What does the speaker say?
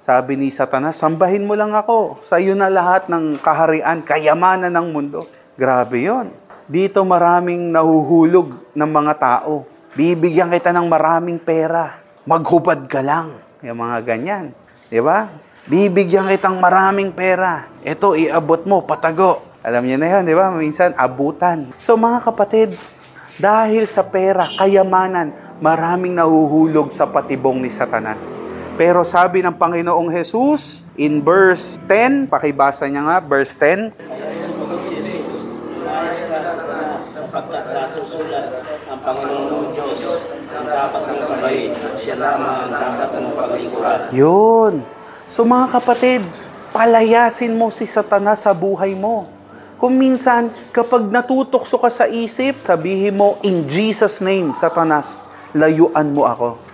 Sabi ni Satanas, sambahin mo lang ako. Sa iyo na lahat ng kaharian, kayamanan ng mundo. Grabe yon. Dito maraming nahuhulog ng mga tao. Bibigyan kita ng maraming pera. Maghubad ka lang. Yung mga ganyan. Di ba? Bibigyan kitang maraming pera. Ito, iabot mo, patago. Alam niyo na yun, di ba? Minsan, abutan. So mga kapatid, dahil sa pera, kayamanan, maraming nahuhulog sa patibong ni Satanas. Pero sabi ng Panginoong Jesus, in verse 10, pakibasa niya nga, verse 10. Sumagot si Jesus, "Lumayas ka, Satanas, sapagkat nasusulat, ang Panginoong Diyos ang dapat mong sambahin at siya lamang ang dapat mong paglingkuran." Yun. So mga kapatid, palayasin mo si Satanas sa buhay mo. Kung minsan, kapag natutokso ka sa isip, sabihin mo, in Jesus' name, Satanas, layuan mo ako.